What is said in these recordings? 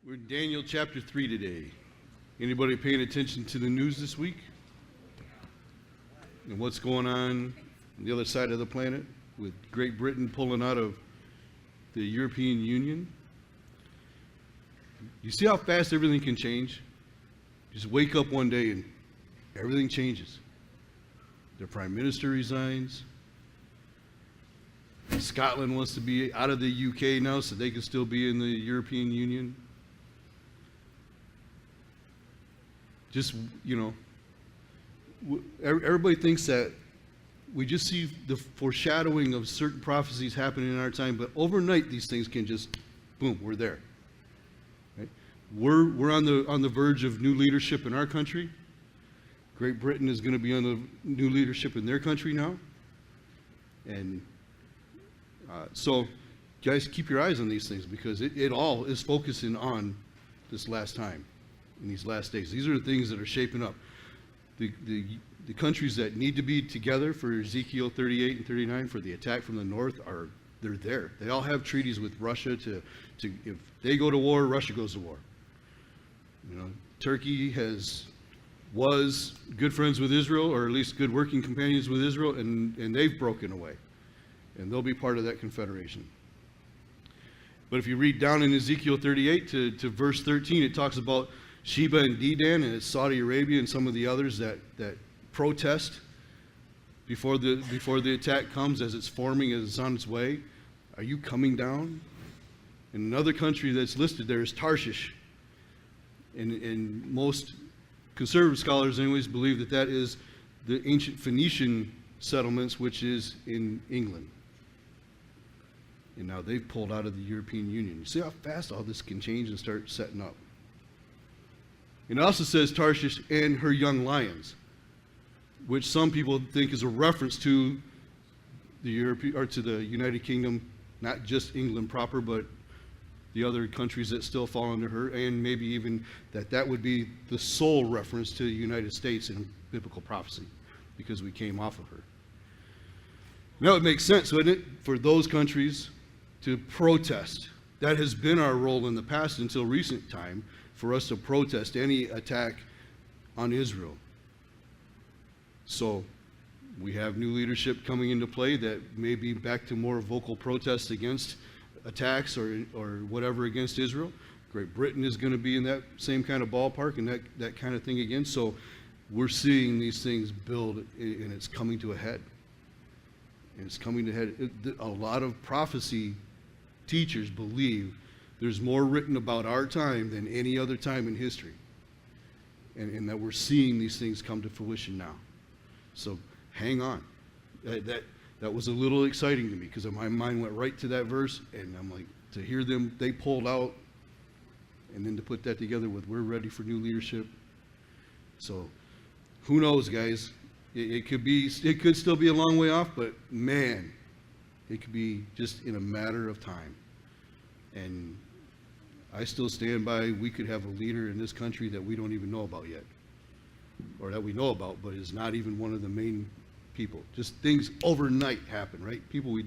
We're in Daniel chapter 3 today. Anybody paying attention to the news this week? And what's going on the other side of the planet with Great Britain pulling out of the European Union? You see how fast everything can change? Just wake up one day and everything changes. Their prime minister resigns. Scotland wants to be out of the UK now so they can still be in the European Union. Just, everybody thinks that we just see the foreshadowing of certain prophecies happening in our time, but overnight these things can just, boom, we're there. Right? We're on the verge of new leadership in our country. Great Britain is going to be on the new leadership in their country now. And so, guys, keep your eyes on these things because it all is focusing on this last time, in these last days. These are the things that are shaping up. The countries that need to be together for Ezekiel 38 and 39 for the attack from the north they're there. They all have treaties with Russia to if they go to war, Russia goes to war. Turkey was good friends with Israel, or at least good working companions with Israel, and they've broken away. And they'll be part of that confederation. But if you read down in Ezekiel 38 to verse 13, it talks about Sheba and Dedan, and it's Saudi Arabia and some of the others that protest before the attack comes, as it's forming, as it's on its way. Are you coming down? And another country that's listed there is Tarshish. And most conservative scholars anyways believe that is the ancient Phoenician settlements, which is in England. And now they've pulled out of the European Union. You see how fast all this can change and start setting up. It also says Tarshish and her young lions, which some people think is a reference to the United Kingdom, not just England proper, but the other countries that still fall under her, and maybe even that would be the sole reference to the United States in biblical prophecy, because we came off of her. Now it makes sense, wouldn't it, for those countries to protest. That has been our role in the past until recent time, for us to protest any attack on Israel. So we have new leadership coming into play that may be back to more vocal protests against attacks or whatever against Israel. Great Britain is going to be in that same kind of ballpark and that kind of thing again. So we're seeing these things build, and it's coming to a head. And it's coming to a head. A lot of prophecy teachers believe there's more written about our time than any other time in history. And that we're seeing these things come to fruition now. So hang on. That was a little exciting to me because my mind went right to that verse, and I'm like, to hear them, they pulled out, and then to put that together with we're ready for new leadership. So who knows, guys? It could still be a long way off, but man, it could be just in a matter of time. And I still stand by, we could have a leader in this country that we don't even know about yet, or that we know about, but is not even one of the main people. Just things overnight happen, right? People we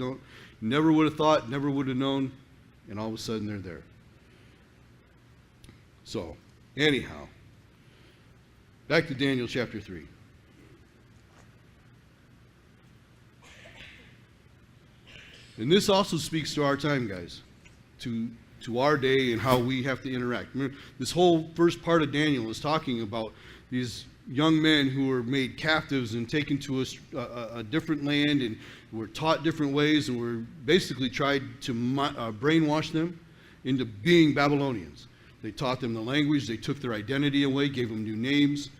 never would have thought, never would have known, and all of a sudden they're there. So, anyhow, back to Daniel chapter 3. And this also speaks to our time, guys, to our day and how we have to interact. Remember, this whole first part of Daniel is talking about these young men who were made captives and taken to a different land and were taught different ways and were basically tried to brainwash them into being Babylonians. They taught them the language, they took their identity away, gave them new names,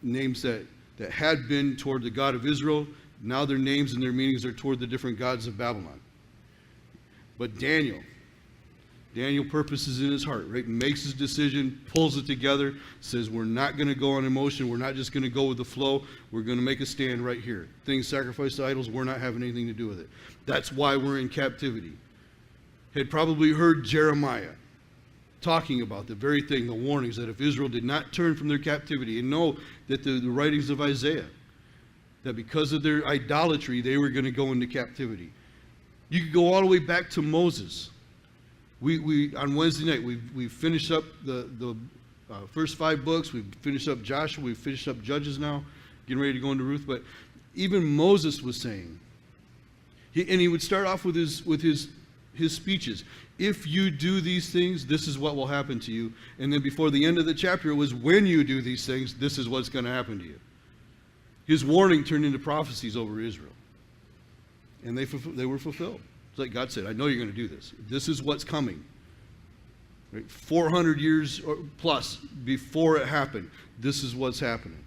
names that had been toward the God of Israel. Now their names and their meanings are toward the different gods of Babylon. But Daniel purposes in his heart, right? Makes his decision, pulls it together, says we're not going to go on emotion, we're not just going to go with the flow, we're going to make a stand right here. Things sacrificed to idols, we're not having anything to do with it. That's why we're in captivity. Had probably heard Jeremiah talking about the very thing, the warnings that if Israel did not turn from their captivity and know that the writings of Isaiah, that because of their idolatry, they were going to go into captivity. You could go all the way back to Moses. We on Wednesday night, we finished up the first 5 books. We finished up Joshua. We finished up Judges now, getting ready to go into Ruth. But even Moses was saying, and he would start off with his speeches. If you do these things, this is what will happen to you. And then before the end of the chapter, it was when you do these things, this is what's going to happen to you. His warning turned into prophecies over Israel. And they were fulfilled. It's like God said, I know you're going to do this. This is what's coming. Right? 400 years or plus before it happened, this is what's happening.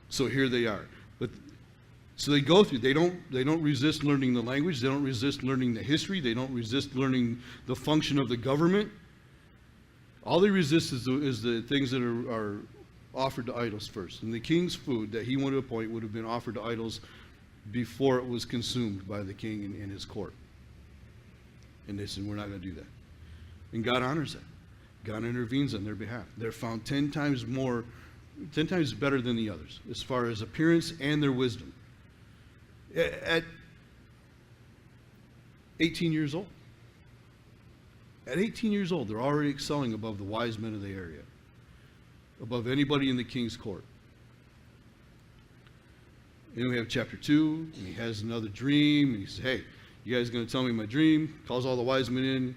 So here they are. So they go through. They don't resist learning the language. They don't resist learning the history. They don't resist learning the function of the government. All they resist is the things that are offered to idols first. And the king's food that he wanted to appoint would have been offered to idols before it was consumed by the king in his court. And they said, we're not going to do that. And God honors that. God intervenes on their behalf. They're found 10 times better than the others as far as appearance and their wisdom. At 18 years old. At 18 years old, they're already excelling above the wise men of the area, above anybody in the king's court. And we have chapter 2, and he has another dream, and he says, hey, you guys going to tell me my dream? Calls all the wise men in,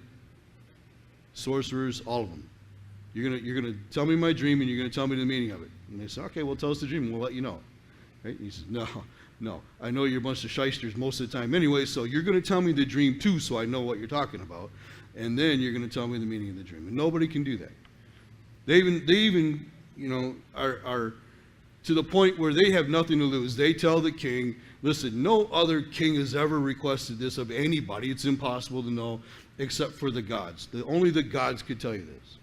sorcerers, all of them. You're going to tell me my dream, and you're going to tell me the meaning of it. And they say, okay, well, tell us the dream, and we'll let you know. Right? And he says, no, I know you're a bunch of shysters most of the time anyway, so you're going to tell me the dream too, so I know what you're talking about, and then you're going to tell me the meaning of the dream. And nobody can do that. They even are to the point where they have nothing to lose. They tell the king, listen, no other king has ever requested this of anybody. It's impossible to know except for the gods. Only the gods could tell you this.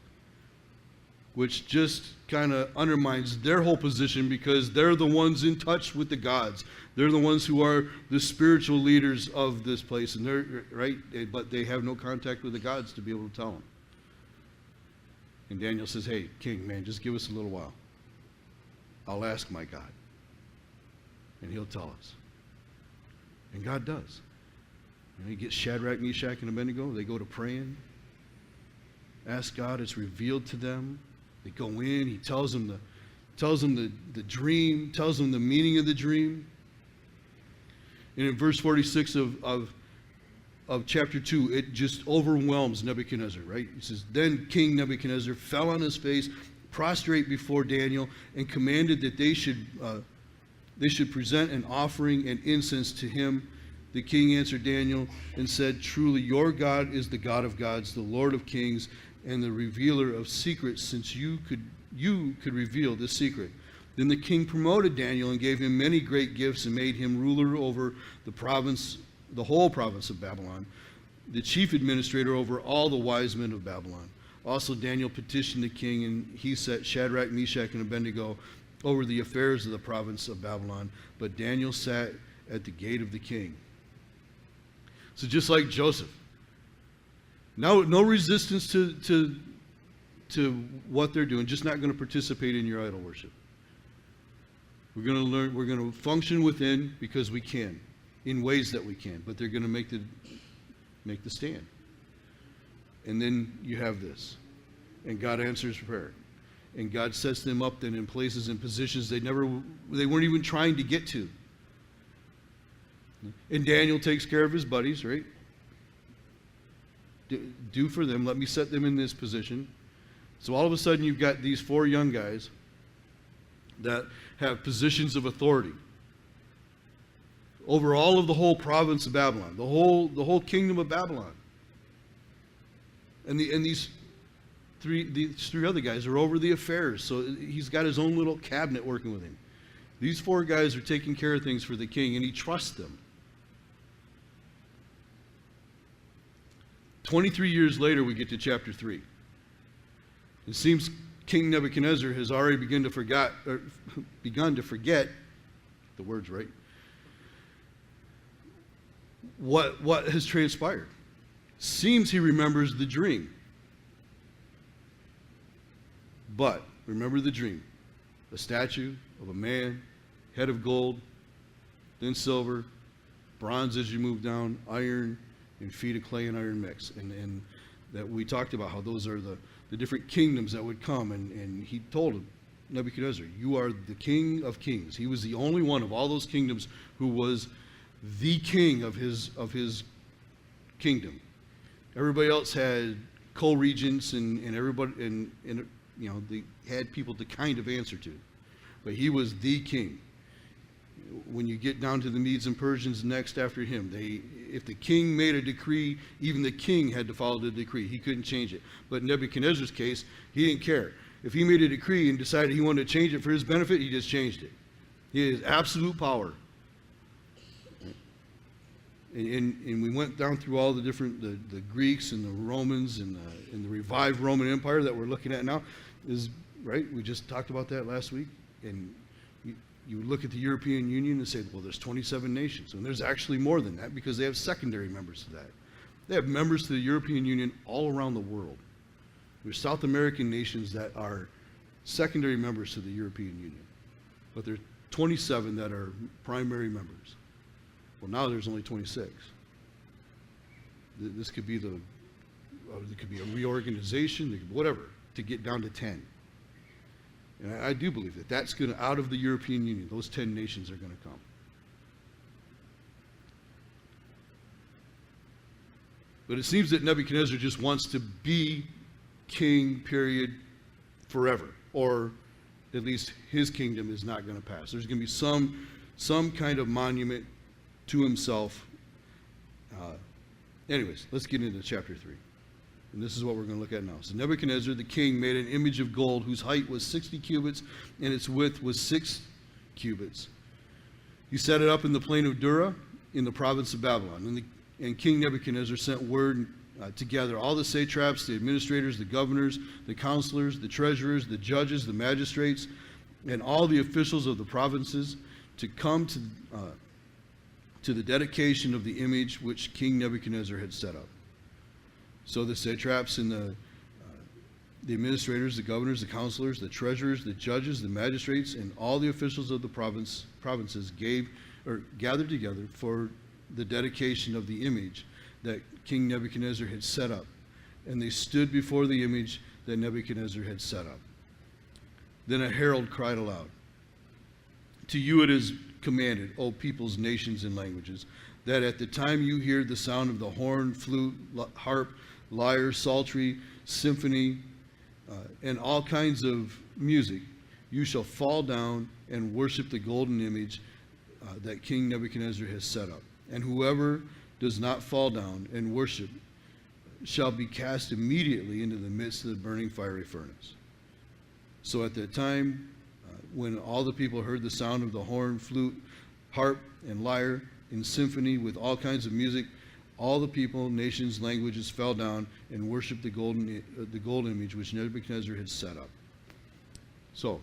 Which just kind of undermines their whole position because they're the ones in touch with the gods. They're the ones who are the spiritual leaders of this place, and they're right, but they have no contact with the gods to be able to tell them. And Daniel says, hey, king, man, just give us a little while. I'll ask my God, and he'll tell us. And God does. And he gets Shadrach, Meshach, and Abednego. They go to praying. Ask God. It's revealed to them. They go in. He tells them the dream, tells them the meaning of the dream. And in verse 46 of chapter 2, it just overwhelms Nebuchadnezzar, right? He says, then King Nebuchadnezzar fell on his face, prostrate before Daniel, and commanded that they should present an offering and incense to him. The king answered Daniel and said, truly your God is the God of gods, the Lord of kings, and the revealer of secrets, since you could reveal this secret. Then the king promoted Daniel and gave him many great gifts and made him ruler over the whole province of Babylon, the chief administrator over all the wise men of Babylon. Also Daniel petitioned the king, and he set Shadrach, Meshach, and Abednego over the affairs of the province of Babylon. But Daniel sat at the gate of the king. So just like Joseph, no resistance to what they're doing, just not going to participate in your idol worship. We're going to learn, we're going to function within because we can, in ways that we can, but they're going to make the stand. And then you have this, and God answers prayer, and God sets them up then in places and positions they weren't even trying to get to. And Daniel takes care of his buddies, right? Do for them. Let me set them in this position. So all of a sudden you've got these 4 young guys that have positions of authority over all of the whole province of Babylon, the whole kingdom of Babylon. And these three other guys are over the affairs. So he's got his own little cabinet working with him. These 4 guys are taking care of things for the king, and he trusts them. 23 years later, we get to chapter 3. It seems King Nebuchadnezzar has already begun to forget, the word's right, what has transpired. Seems he remembers the dream. But, remember the dream. A statue of a man, head of gold, then silver, bronze as you move down, iron, and feet of clay and iron mix. And that we talked about how those are the different kingdoms that would come. And he told him, Nebuchadnezzar, you are the king of kings. He was the only one of all those kingdoms who was the king of his kingdom. Everybody else had co-regents and everybody, and they had people to kind of answer to. But he was the king. When you get down to the Medes and Persians next after him, if the king made a decree, even the king had to follow the decree. He couldn't change it. But in Nebuchadnezzar's case, he didn't care. If he made a decree and decided he wanted to change it for his benefit, he just changed it. He has absolute power. And we went down through all the different, the Greeks and the Romans and the revived Roman Empire that we're looking at now. Is right? We just talked about that last week. And you look at the European Union and say, well, there's 27 nations. And there's actually more than that because they have secondary members to that. They have members to the European Union all around the world. There's South American nations that are secondary members to the European Union. But there are 27 that are primary members. Well, now there's only 26. This could be there could be a reorganization, whatever, to get down to 10. And I do believe that that's going to, out of the European Union, those 10 nations are going to come. But it seems that Nebuchadnezzar just wants to be king, period, forever. Or at least his kingdom is not going to pass. There's going to be some kind of monument to himself. Anyways, let's get into chapter 3. And this is what we're going to look at now. So Nebuchadnezzar the king made an image of gold whose height was 60 cubits and its width was 6 cubits. He set it up in the plain of Dura in the province of Babylon. And King Nebuchadnezzar sent word to gather all the satraps, the administrators, the governors, the counselors, the treasurers, the judges, the magistrates, and all the officials of the provinces to come to the dedication of the image which King Nebuchadnezzar had set up. So the satraps and the administrators, the governors, the counselors, the treasurers, the judges, the magistrates, and all the officials of the provinces gathered together for the dedication of the image that King Nebuchadnezzar had set up. And they stood before the image that Nebuchadnezzar had set up. Then a herald cried aloud, "To you it is commanded, O peoples, nations, and languages, that at the time you hear the sound of the horn, flute, harp, lyre, psaltery, symphony, and all kinds of music, you shall fall down and worship the golden image that King Nebuchadnezzar has set up. And whoever does not fall down and worship shall be cast immediately into the midst of the burning fiery furnace." So at that time, when all the people heard the sound of the horn, flute, harp, and lyre, in symphony with all kinds of music, all the people, nations, languages fell down and worshiped the gold image which Nebuchadnezzar had set up. So,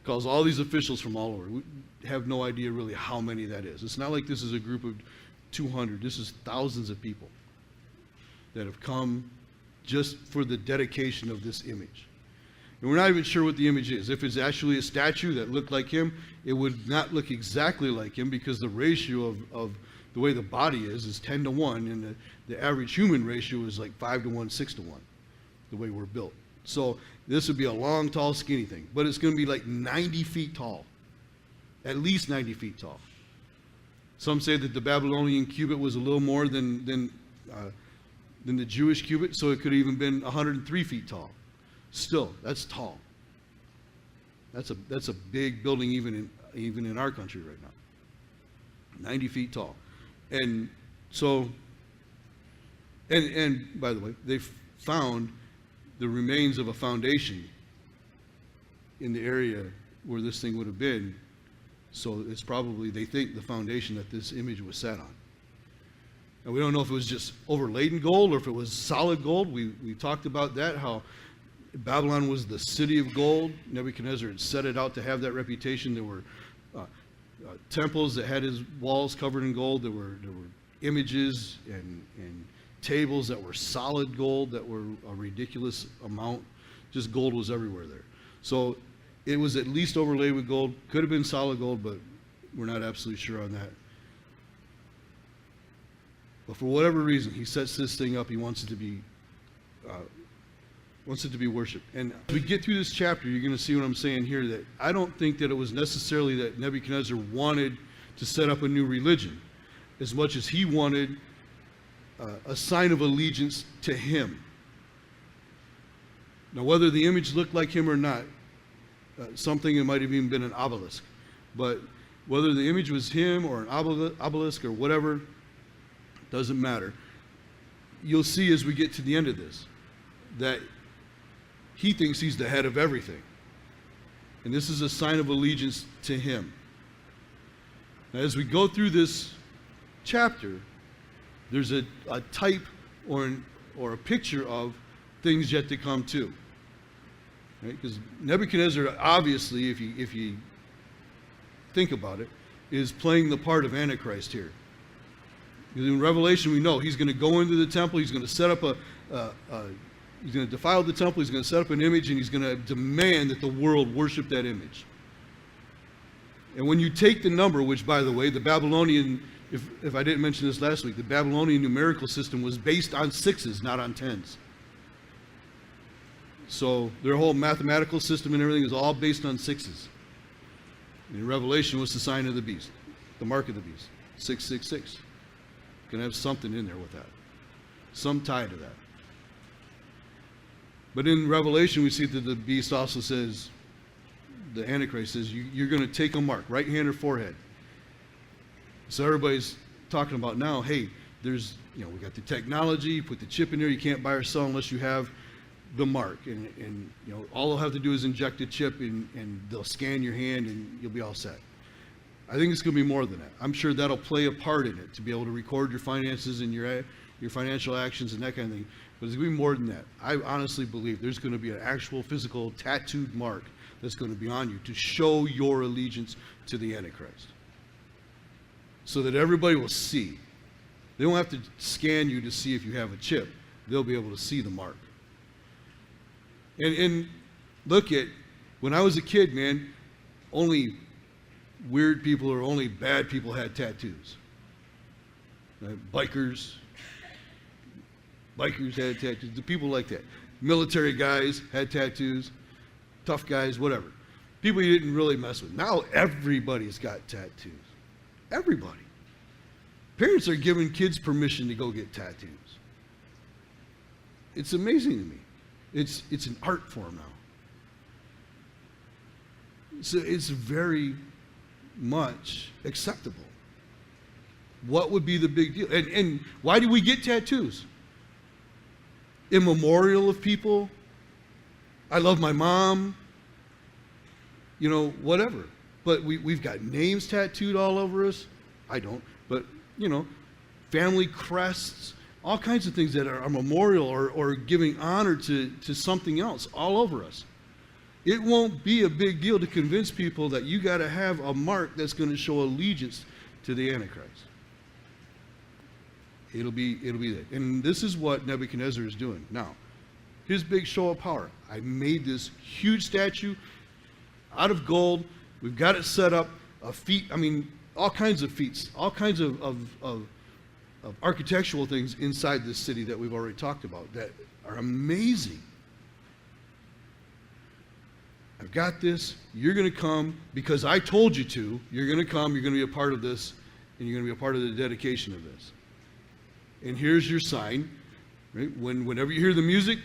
calls all these officials from all over. We have no idea really how many that is. It's not like this is a group of 200. This is thousands of people that have come just for the dedication of this image. And we're not even sure what the image is. If it's actually a statue that looked like him, it would not look exactly like him because the ratio of the way the body is 10 to 1, and the average human ratio is like 5 to 1, 6 to 1, the way we're built. So this would be a long, tall, skinny thing. But it's going to be like 90 feet tall, at least 90 feet tall. Some say that the Babylonian cubit was a little more than the Jewish cubit, so it could have even been 103 feet tall. Still, that's tall. That's a big building even in our country right now. 90 feet tall. And so, and by the way, they found the remains of a foundation in the area where this thing would have been. So it's probably, they think, the foundation that this image was set on. And we don't know if it was just overlaid in gold or if it was solid gold. We talked about that, how Babylon was the city of gold. Nebuchadnezzar had set it out to have that reputation. There were temples that had his walls covered in gold. There were images and tables that were solid gold that were a ridiculous amount. Just gold was everywhere there. So it was at least overlaid with gold. Could have been solid gold, but we're not absolutely sure on that. But for whatever reason, he sets this thing up. He wants it to be worshipped. And as we get through this chapter, you're going to see what I'm saying here, that I don't think that it was necessarily that Nebuchadnezzar wanted to set up a new religion as much as he wanted a sign of allegiance to him. Now, whether the image looked like him or not, something, it might have even been an obelisk. But whether the image was him or an obelisk or whatever, doesn't matter. You'll see as we get to the end of this that he thinks he's the head of everything. And this is a sign of allegiance to him. Now, as we go through this chapter, there's a type or a picture of things yet to come too. Right? Because Nebuchadnezzar, obviously, if you think about it, is playing the part of Antichrist here. Because in Revelation, we know he's going to go into the temple, he's going to set up he's going to defile the temple, he's going to set up an image, and he's going to demand that the world worship that image. And when you take the number, which, by the way, the Babylonian, if I didn't mention this last week, the Babylonian numerical system was based on sixes, not on tens. So their whole mathematical system and everything is all based on sixes. In Revelation, what's the sign of the beast? The mark of the beast. 666. Going to have something in there with that. Some tie to that. But in Revelation, we see that the beast also says, the Antichrist says, you're going to take a mark, right hand or forehead. So everybody's talking about now, hey, we got the technology, you put the chip in there, you can't buy or sell unless you have the mark. And all they'll have to do is inject a chip and they'll scan your hand and you'll be all set. I think it's going to be more than that. I'm sure that'll play a part in it, to be able to record your finances and your financial actions and that kind of thing. But it's going to be more than that. I honestly believe there's going to be an actual physical tattooed mark that's going to be on you to show your allegiance to the Antichrist. So that everybody will see. They don't have to scan you to see if you have a chip. They'll be able to see the mark. And look at, when I was a kid, man, only weird people or only bad people had tattoos. Bikers had tattoos. The people like that. Military guys had tattoos. Tough guys, whatever. People you didn't really mess with. Now everybody's got tattoos. Everybody. Parents are giving kids permission to go get tattoos. It's amazing to me. It's an art form now. So it's very much acceptable. What would be the big deal? And why do we get tattoos? In memorial of people. I love my mom. Whatever. But we've got names tattooed all over us. I don't. But, family crests, all kinds of things that are memorial or giving honor to something else all over us. It won't be a big deal to convince people that you got to have a mark that's going to show allegiance to the Antichrist. It'll be that. And this is what Nebuchadnezzar is doing. Now, his big show of power. I made this huge statue out of gold. We've got it set up. All kinds of feats, all kinds of architectural things inside this city that we've already talked about that are amazing. I've got this. You're going to come because I told you to. You're going to come. You're going to be a part of this, and you're going to be a part of the dedication of this. And here's your sign. Right? Whenever you hear the music,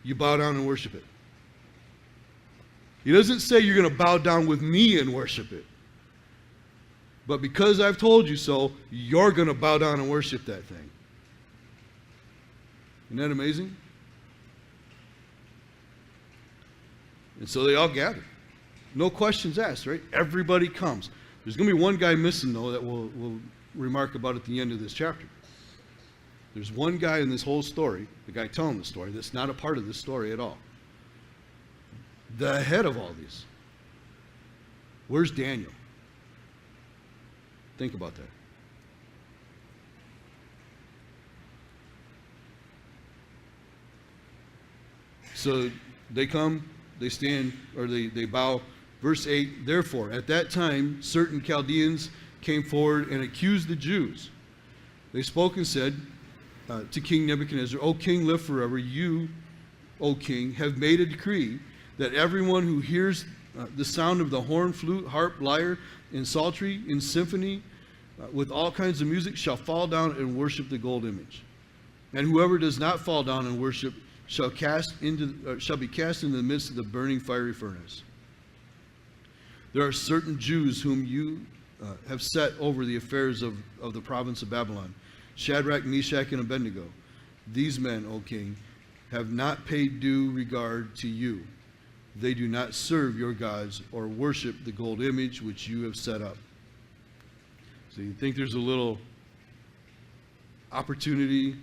you bow down and worship it. He doesn't say you're going to bow down with me and worship it. But because I've told you so, you're going to bow down and worship that thing. Isn't that amazing? And so they all gather. No questions asked, right? Everybody comes. There's going to be one guy missing, though, that we'll remark about at the end of this chapter. There's one guy in this whole story, the guy telling the story, that's not a part of this story at all. The head of all these. Where's Daniel? Think about that. So they come, they stand, or they bow. Verse 8, therefore, at that time, certain Chaldeans came forward and accused the Jews They spoke and said to King Nebuchadnezzar, O king, live forever. You, O king, have made a decree that everyone who hears the sound of the horn, flute, harp, lyre, and psaltery, in symphony, with all kinds of music, shall fall down and worship the gold image. And whoever does not fall down and worship shall be cast into the midst of the burning fiery furnace. There are certain Jews whom you have set over the affairs of the province of Babylon, Shadrach, Meshach, and Abednego. These men, O king, have not paid due regard to you. They do not serve your gods or worship the gold image which you have set up. So you think there's a little opportunity?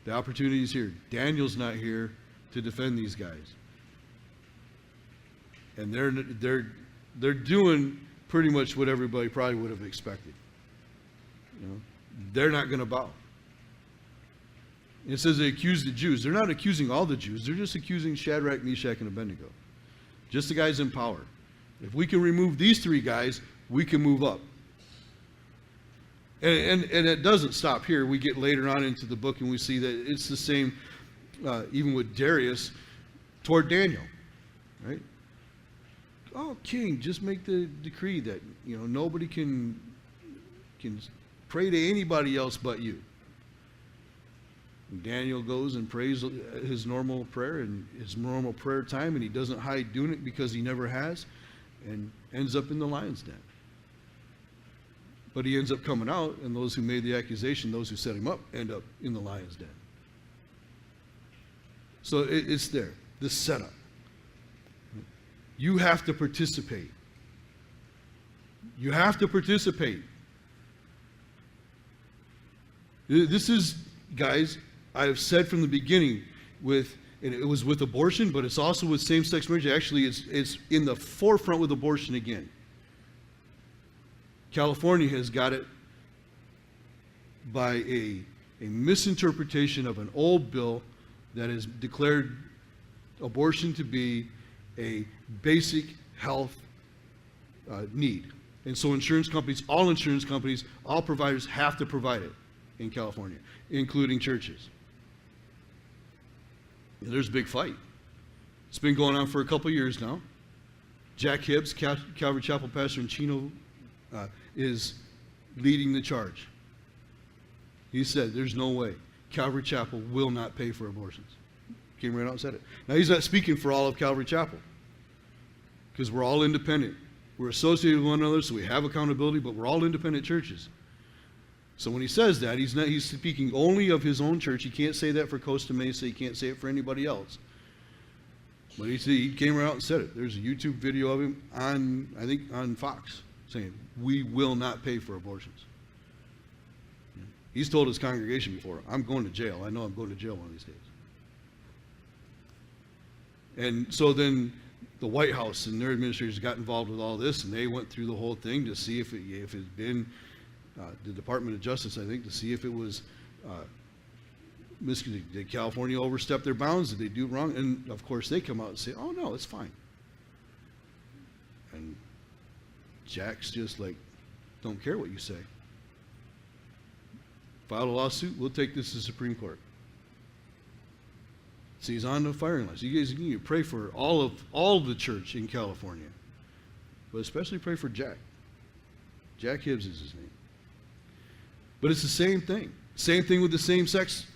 The opportunity is here. Daniel's not here to defend these guys. And they're doing pretty much what everybody probably would have expected. You know, they're not going to bow. It says they accuse the Jews. They're not accusing all the Jews. They're just accusing Shadrach, Meshach, and Abednego. Just the guys in power. If we can remove these three guys, we can move up. And it doesn't stop here. We get later on into the book and we see that it's the same, even with Darius, toward Daniel. Right? Oh, king, just make the decree that, you know, nobody can pray to anybody else but you. And Daniel goes and prays his normal prayer and his normal prayer time, and he doesn't hide doing it because he never has, and ends up in the lion's den. But he ends up coming out, and those who made the accusation, those who set him up, end up in the lion's den. So it's there, this setup. You have to participate. You have to participate. This is, guys, I have said from the beginning, and it was with abortion, but it's also with same-sex marriage. Actually, it's in the forefront with abortion again. California has got it by a misinterpretation of an old bill that has declared abortion to be a basic health need. And so insurance companies, all providers have to provide it in California, including churches. And there's a big fight. It's been going on for a couple years now. Jack Hibbs, Calvary Chapel pastor in Chino, is leading the charge. He said, there's no way Calvary Chapel will not pay for abortions. Came right out and said it. Now, he's not speaking for all of Calvary Chapel, because we're all independent. We're associated with one another, so we have accountability, but we're all independent churches. So when he says that, he's speaking only of his own church. He can't say that for Costa Mesa. He can't say it for anybody else. But he came right out and said it. There's a YouTube video of him on Fox saying, we will not pay for abortions. He's told his congregation before, I'm going to jail. I know I'm going to jail one of these days. And so then the White House and their administrators got involved with all this, and they went through the whole thing to see if it had been the Department of Justice, I think, to see if it was did California overstep their bounds? Did they do it wrong? And of course they come out and say, oh no, it's fine. And Jack's just like, don't care what you say. File a lawsuit, we'll take this to the Supreme Court. So he's on the firing line. So you guys need to pray for all of the church in California, but especially pray for Jack. Jack Hibbs is his name. But it's the same thing. Same thing with the same-sex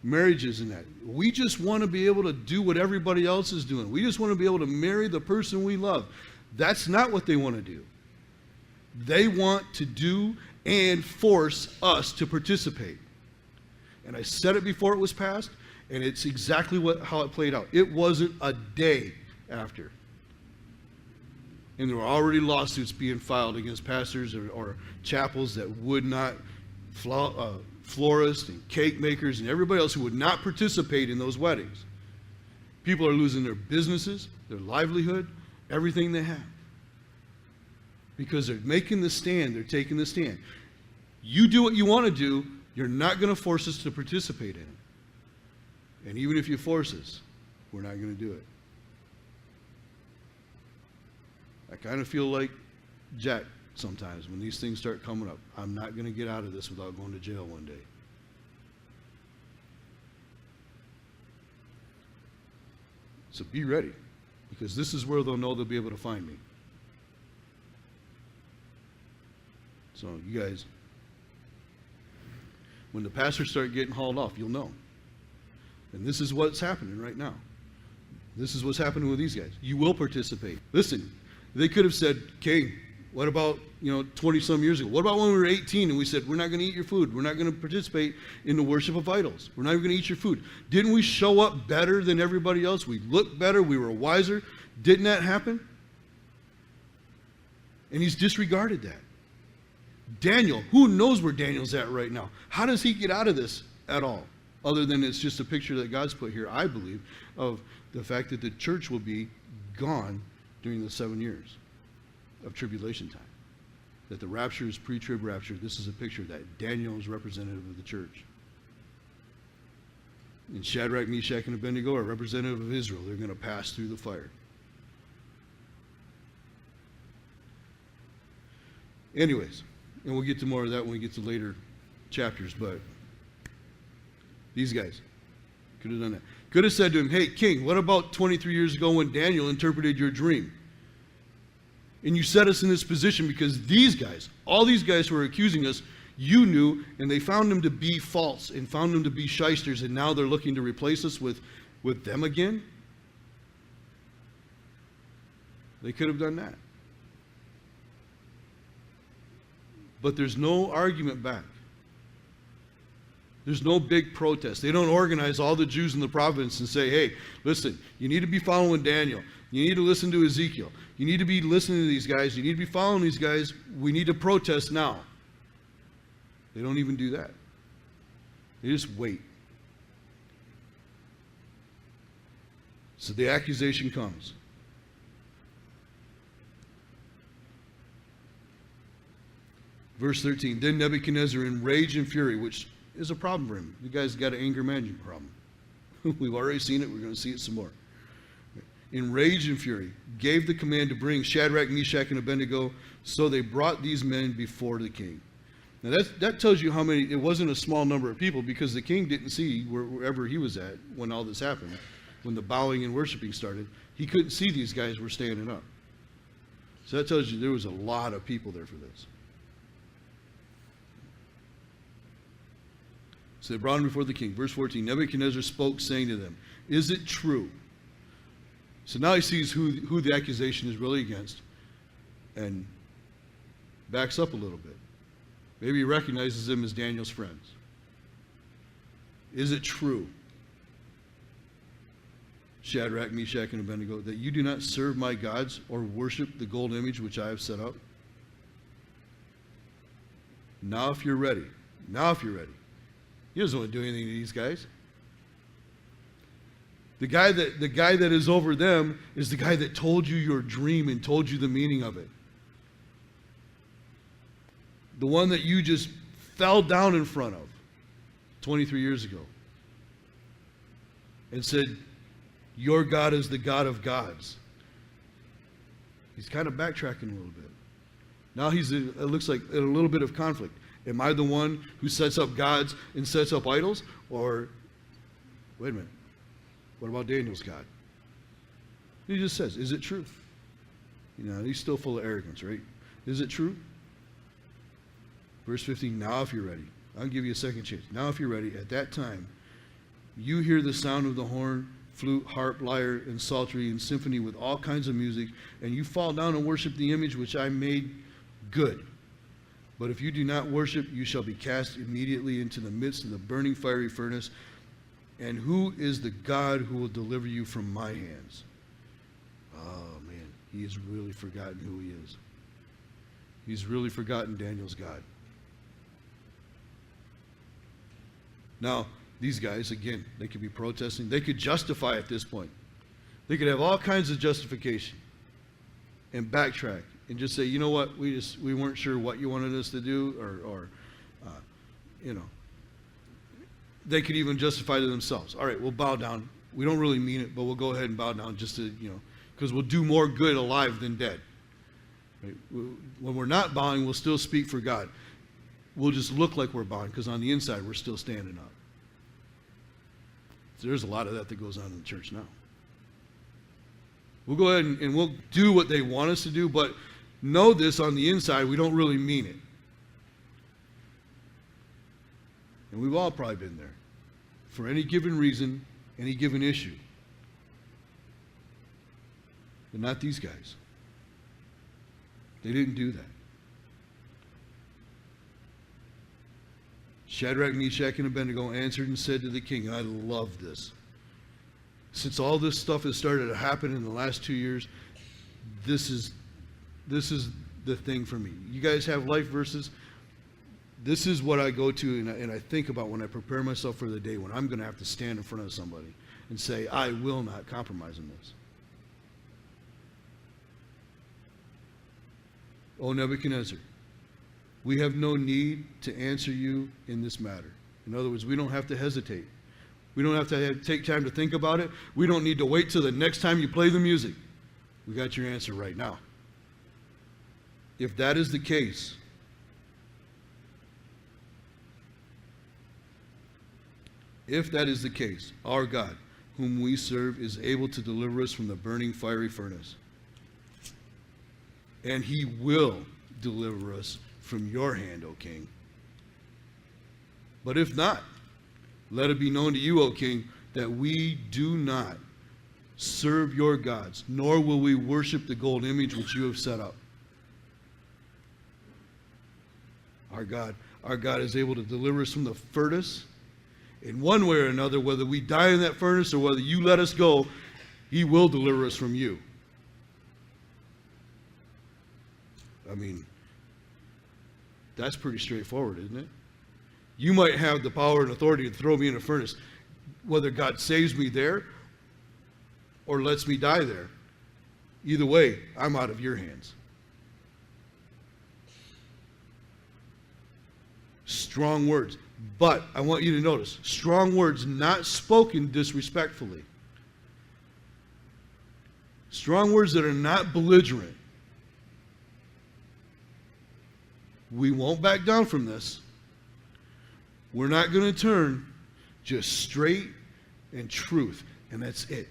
marriages and that. We just want to be able to do what everybody else is doing. We just want to be able to marry the person we love. That's not what they want to do. They want to do and force us to participate. And I said it before it was passed, and it's exactly how it played out. It wasn't a day after. And there were already lawsuits being filed against pastors or chapels that would not, florists and cake makers and everybody else who would not participate in those weddings. People are losing their businesses, their livelihood, everything they have. Because they're making the stand, they're taking the stand. You do what you want to do, you're not going to force us to participate in it. And even if you force us, we're not going to do it. I kind of feel like Jack sometimes when these things start coming up. I'm not going to get out of this without going to jail one day. So be ready, because this is where they'll know they'll be able to find me. So you guys, when the pastors start getting hauled off, you'll know. And this is what's happening right now. This is what's happening with these guys. You will participate. Listen, they could have said, King, what about, 20-some years ago? What about when we were 18 and we said, we're not going to eat your food. We're not going to participate in the worship of idols. We're not even going to eat your food. Didn't we show up better than everybody else? We looked better. We were wiser. Didn't that happen? And he's disregarded that. Daniel, who knows where Daniel's at right now? How does he get out of this at all? Other than it's just a picture that God's put here, I believe, of the fact that the church will be gone during the 7 years of tribulation time. That the rapture is pre-trib rapture. This is a picture that Daniel is representative of the church. And Shadrach, Meshach, and Abednego are representative of Israel. They're going to pass through the fire. Anyways, and we'll get to more of that when we get to later chapters, but these guys could have done that. Could have said to him, hey, king, what about 23 years ago when Daniel interpreted your dream? And you set us in this position because these guys, all these guys who are accusing us, you knew, and they found them to be false and found them to be shysters, and now they're looking to replace us with them again? They could have done that. But there's no argument back. There's no big protest. They don't organize all the Jews in the province and say, hey, listen, you need to be following Daniel. You need to listen to Ezekiel. You need to be listening to these guys. You need to be following these guys. We need to protest now. They don't even do that. They just wait. So the accusation comes. Verse 13, then Nebuchadnezzar in rage and fury, which is a problem for him. The guy's got an anger management problem. We've already seen it. We're going to see it some more. In rage and fury, gave the command to bring Shadrach, Meshach, and Abednego. So they brought these men before the king. Now that tells you how many, it wasn't a small number of people, because the king didn't see wherever he was at when all this happened. When the bowing and worshiping started, he couldn't see these guys were standing up. So that tells you there was a lot of people there for this. So they brought him before the king. Verse 14, Nebuchadnezzar spoke, saying to them, is it true? So now he sees who the accusation is really against and backs up a little bit. Maybe he recognizes them as Daniel's friends. Is it true, Shadrach, Meshach, and Abednego, that you do not serve my gods or worship the gold image which I have set up? Now if you're ready. He doesn't want to do anything to these guys. The guy that is over them is the guy that told you your dream and told you the meaning of it. The one that you just fell down in front of 23 years ago and said, your God is the God of gods. He's kind of backtracking a little bit. Now it looks like a little bit of conflict. Am I the one who sets up gods and sets up idols? Or, wait a minute, what about Daniel's God? He just says, is it true? He's still full of arrogance, right? Is it true? Verse 15, now if you're ready. I'll give you a second chance. Now if you're ready, at that time, you hear the sound of the horn, flute, harp, lyre, and psaltery, and symphony with all kinds of music, and you fall down and worship the image which I made good. But if you do not worship, you shall be cast immediately into the midst of the burning fiery furnace. And who is the God who will deliver you from my hands? Oh, man, he has really forgotten who he is. He's really forgotten Daniel's God. Now, these guys, again, they could be protesting. They could justify at this point. They could have all kinds of justification and backtrack. And just say, you know what, we weren't sure what you wanted us to do, or they could even justify to themselves. All right, we'll bow down. We don't really mean it, but we'll go ahead and bow down just to, because we'll do more good alive than dead. Right? When we're not bowing, we'll still speak for God. We'll just look like we're bowing because on the inside, we're still standing up. So there's a lot of that goes on in the church now. We'll go ahead and we'll do what they want us to do, but know this, on the inside, we don't really mean it. And we've all probably been there. For any given reason, any given issue. But not these guys. They didn't do that. Shadrach, Meshach, and Abednego answered and said to the king, I love this. Since all this stuff has started to happen in the last 2 years, this is the thing for me. You guys have life verses. This is what I go to and I think about when I prepare myself for the day when I'm going to have to stand in front of somebody and say, I will not compromise on this. O Nebuchadnezzar, we have no need to answer you in this matter. In other words, we don't have to hesitate. We don't have to take time to think about it. We don't need to wait till the next time you play the music. We got your answer right now. If that is the case, our God, whom we serve, is able to deliver us from the burning fiery furnace. And he will deliver us from your hand, O king. But if not, let it be known to you, O king, that we do not serve your gods, nor will we worship the gold image which you have set up. Our God is able to deliver us from the furnace in one way or another, whether we die in that furnace or whether you let us go, he will deliver us from you. I mean, that's pretty straightforward, isn't it? You might have the power and authority to throw me in a furnace. Whether God saves me there or lets me die there, either way, I'm out of your hands. Strong words. But I want you to notice, strong words not spoken disrespectfully. Strong words that are not belligerent. We won't back down from this. We're not going to turn, just straight and truth, and that's it.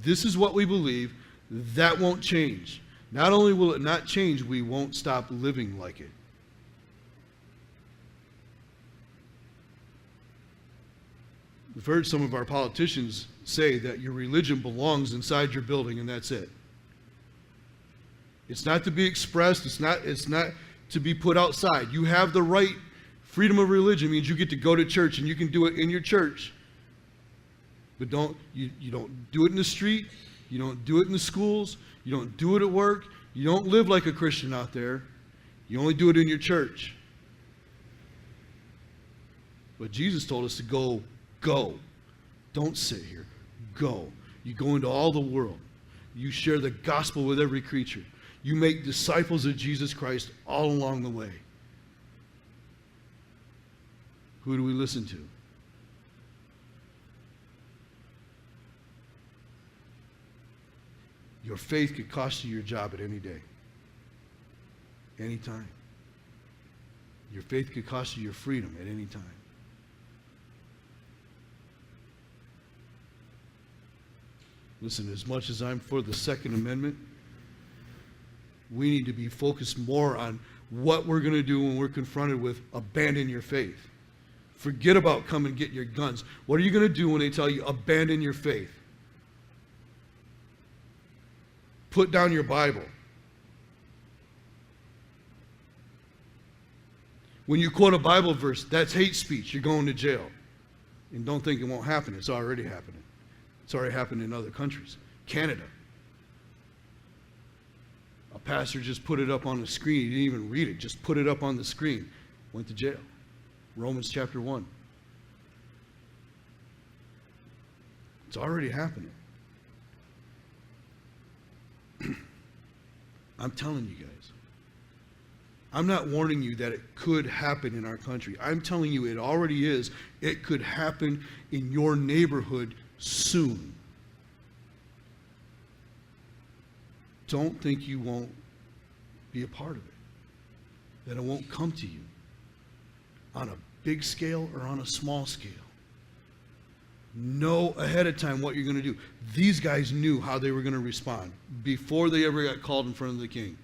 This is what we believe. That won't change. Not only will it not change, we won't stop living like it. We've heard some of our politicians say that your religion belongs inside your building and that's it. It's not to be expressed. It's not to be put outside. You have the right. Freedom of religion means you get to go to church and you can do it in your church. But you don't do it in the street. You don't do it in the schools. You don't do it at work. You don't live like a Christian out there. You only do it in your church. But Jesus told us to go. Don't sit here. Go. You go into all the world. You share the gospel with every creature. You make disciples of Jesus Christ all along the way. Who do we listen to? Your faith could cost you your job at any day. Any time. Your faith could cost you your freedom at any time. Listen, as much as I'm for the Second Amendment, we need to be focused more on what we're going to do when we're confronted with abandon your faith. Forget about come and get your guns. What are you going to do when they tell you abandon your faith? Put down your Bible. When you quote a Bible verse, that's hate speech. You're going to jail. And don't think it won't happen. It's already happening. It's already happened in other countries. Canada. A pastor just put it up on the screen. He didn't even read it. Just put it up on the screen. Went to jail. Romans chapter 1. It's already happening. I'm telling you guys. I'm not warning you that it could happen in our country. I'm telling you it already is. It could happen in your neighborhood soon. Don't think you won't be a part of it. That it won't come to you on a big scale or on a small scale. Know ahead of time what you're going to do. These guys knew how they were going to respond before they ever got called in front of the king.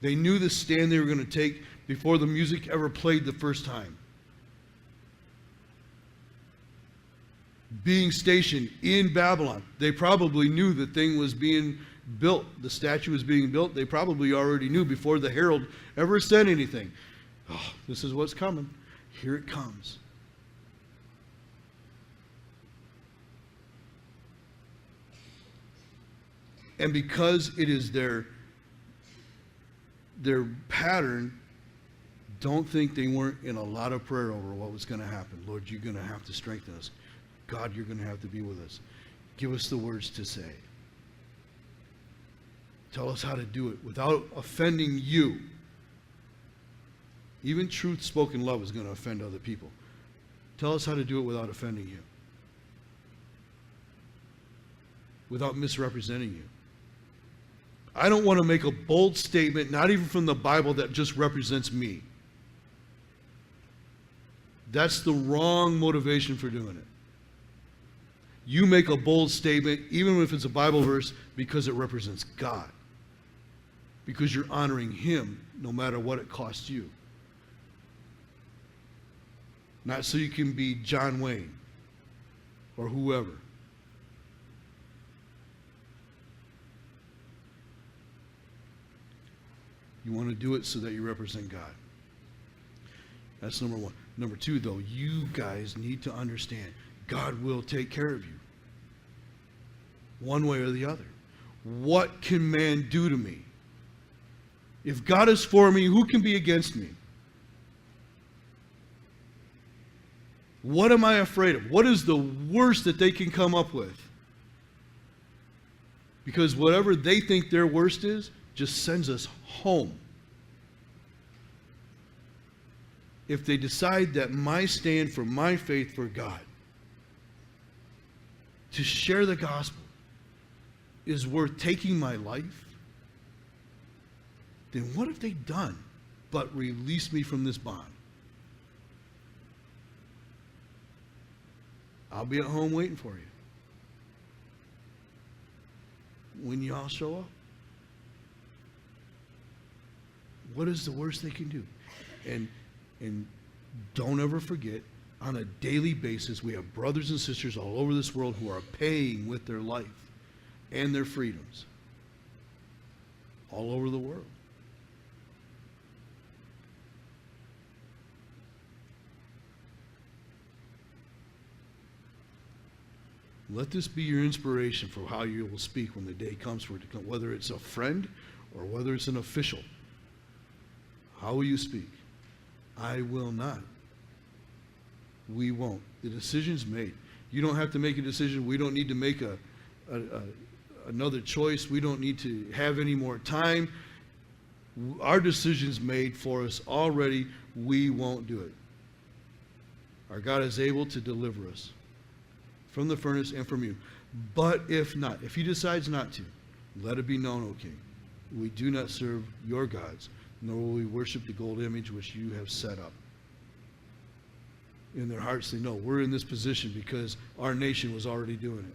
They knew the stand they were going to take before the music ever played the first time. Being stationed in Babylon, they probably knew the thing was being built. The statue was being built. They probably already knew before the herald ever said anything. Oh, this is what's coming. Here it comes. And because it is their pattern, don't think they weren't in a lot of prayer over what was going to happen. Lord, you're going to have to strengthen us. God, you're going to have to be with us. Give us the words to say. Tell us how to do it without offending you. Even truth spoken love is going to offend other people. Tell us how to do it without offending you. Without misrepresenting you. I don't want to make a bold statement, not even from the Bible, that just represents me. That's the wrong motivation for doing it. You make a bold statement, even if it's a Bible verse, because it represents God. Because you're honoring Him, no matter what it costs you. Not so you can be John Wayne or whoever. You want to do it so that you represent God. That's number one. Number two, though, you guys need to understand God will take care of you. One way or the other. What can man do to me? If God is for me, who can be against me? What am I afraid of? What is the worst that they can come up with? Because whatever they think their worst is, just sends us home. If they decide that my stand for my faith for God, to share the gospel, is worth taking my life, then what have they done but release me from this bond? I'll be at home waiting for you. When you all show up. What is the worst they can do? And don't ever forget, on a daily basis, we have brothers and sisters all over this world who are paying with their life and their freedoms. All over the world. Let this be your inspiration for how you will speak when the day comes for it to come, whether it's a friend or whether it's an official. How will you speak? I will not. We won't. The decision's made. You don't have to make a decision. We don't need to make another choice. We don't need to have any more time. Our decision's made for us already. We won't do it. Our God is able to deliver us from the furnace and from you. But if not, if He decides not to, let it be known, O King, we do not serve your gods, nor will we worship the gold image which you have set up. In their hearts they know we're in this position because our nation was already doing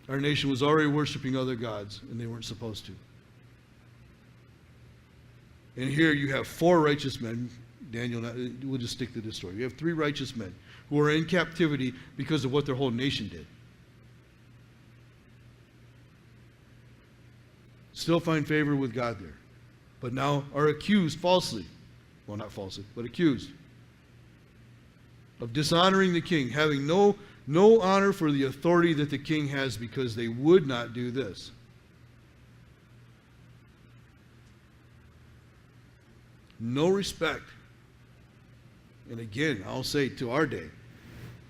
it. Our nation was already worshiping other gods, and they weren't supposed to. And here you have 4 righteous men. Daniel, we'll just stick to this story. You have 3 righteous men who are in captivity because of what their whole nation did. Still find favor with God there. But now are accused falsely. Well, not falsely, but accused of dishonoring the king, having no honor for the authority that the king has because they would not do this. No respect. And again, I'll say to our day,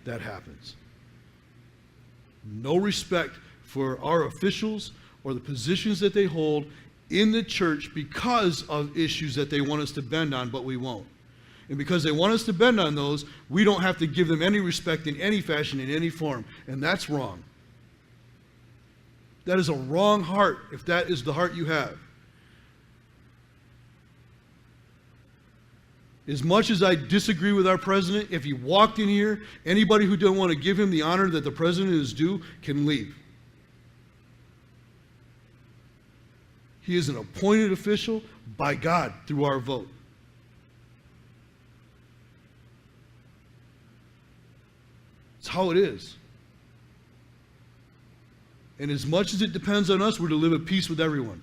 that happens. No respect for our officials or the positions that they hold in the church because of issues that they want us to bend on, but we won't. And because they want us to bend on those, we don't have to give them any respect in any fashion, in any form. And that's wrong. That is a wrong heart if that is the heart you have. As much as I disagree with our president, if he walked in here, anybody who doesn't want to give him the honor that the president is due can leave. He is an appointed official by God through our vote. It's how it is. And as much as it depends on us, we're to live at peace with everyone.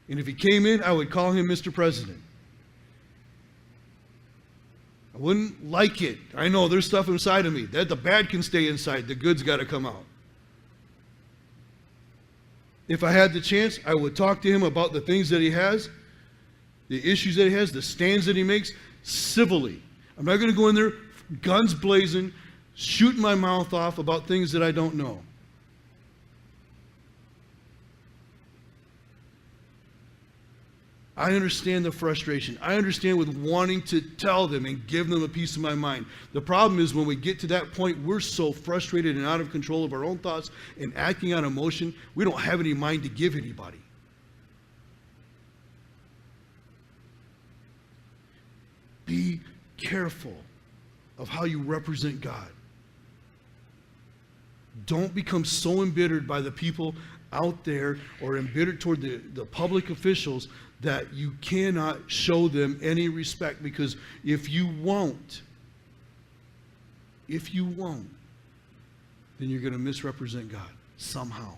And if he came in, I would call him Mr. President. I wouldn't like it. I know there's stuff inside of me. That the bad can stay inside. The good's got to come out. If I had the chance, I would talk to him about the things that he has, the issues that he has, the stands that he makes, civilly. I'm not going to go in there, guns blazing, shooting my mouth off about things that I don't know. I understand the frustration. I understand with wanting to tell them and give them a piece of my mind. The problem is when we get to that point, we're so frustrated and out of control of our own thoughts and acting on emotion, we don't have any mind to give anybody. Be careful of how you represent God. Don't become so embittered by the people out there or embittered toward the public officials that you cannot show them any respect, because if you won't, then you're going to misrepresent God somehow.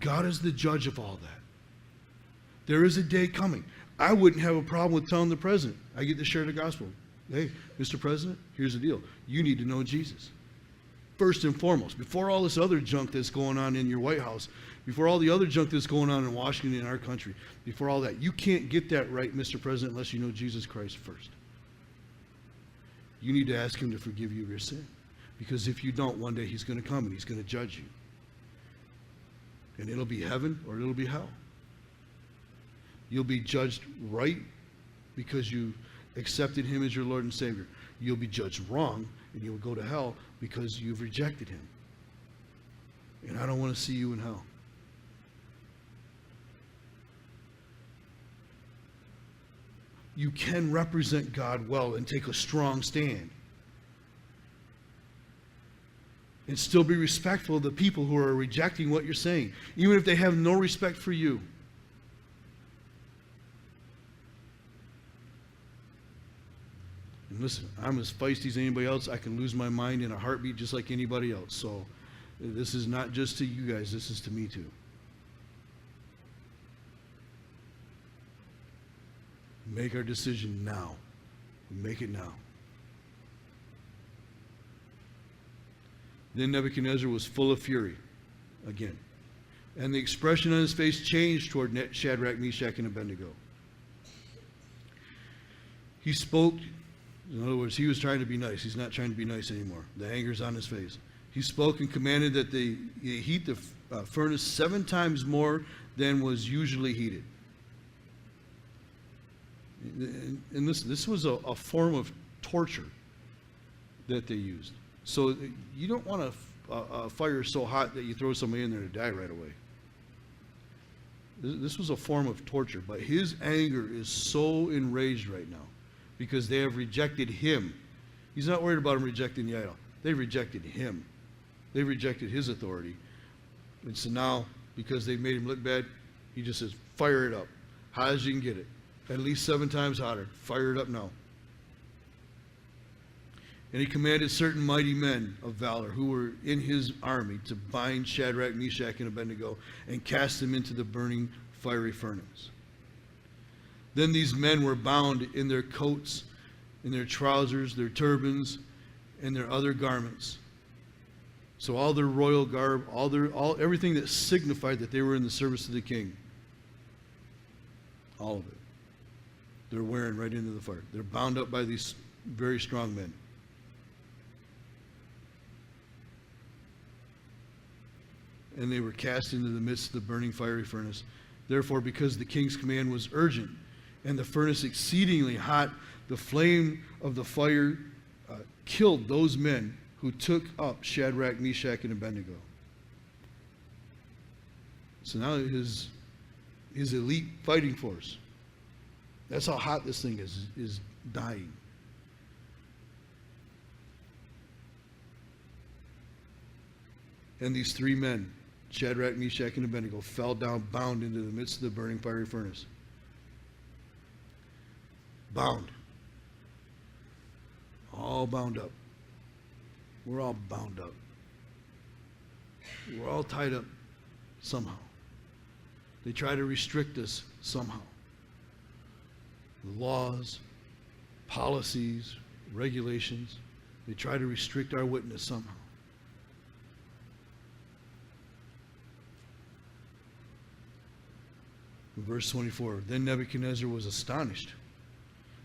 God is the judge of all that. There is a day coming. I wouldn't have a problem with telling the president, I get to share the gospel. Hey, Mr. President, here's the deal. You need to know Jesus. First and foremost, before all this other junk that's going on in your White House, before all the other junk that's going on in Washington, in our country, before all that, you can't get that right, Mr. President, unless you know Jesus Christ first. You need to ask him to forgive you of your sin. Because if you don't, one day he's going to come and he's going to judge you. And it'll be heaven or it'll be hell. You'll be judged right because you accepted him as your Lord and Savior. You'll be judged wrong and you'll go to hell because you've rejected him. And I don't want to see you in hell. You can represent God well and take a strong stand. And still be respectful of the people who are rejecting what you're saying, even if they have no respect for you. And listen, I'm as feisty as anybody else. I can lose my mind in a heartbeat just like anybody else. So this is not just to you guys, this is to me too. Make our decision now. Make it now. Then Nebuchadnezzar was full of fury again. And the expression on his face changed toward Shadrach, Meshach, and Abednego. He spoke, in other words, he was trying to be nice. He's not trying to be nice anymore. The anger's on his face. He spoke and commanded that they heat the furnace 7 times more than was usually heated. And this was a form of torture that they used. So you don't want a fire so hot that you throw somebody in there to die right away. This was a form of torture, but his anger is so enraged right now because they have rejected him. He's not worried about them rejecting the idol. They rejected him. They rejected his authority. And so now, because they made him look bad, he just says, fire it up. Hot as you can get it. At least 7 times hotter. Fire it up now. And he commanded certain mighty men of valor who were in his army to bind Shadrach, Meshach, and Abednego and cast them into the burning fiery furnace. Then these men were bound in their coats, in their trousers, their turbans, and their other garments. So all their royal garb, everything that signified that they were in the service of the king. All of it. They're wearing right into the fire. They're bound up by these very strong men. And they were cast into the midst of the burning fiery furnace. Therefore, because the king's command was urgent, and the furnace exceedingly hot, the flame of the fire killed those men who took up Shadrach, Meshach, and Abednego. So now his elite fighting force, that's how hot this thing is dying. And these three men, Shadrach, Meshach, and Abednego, fell down bound into the midst of the burning fiery furnace. Bound. All bound up. We're all bound up. We're all tied up somehow. They try to restrict us somehow. Laws, policies, regulations, they try to restrict our witness somehow. In verse 24, then Nebuchadnezzar was astonished.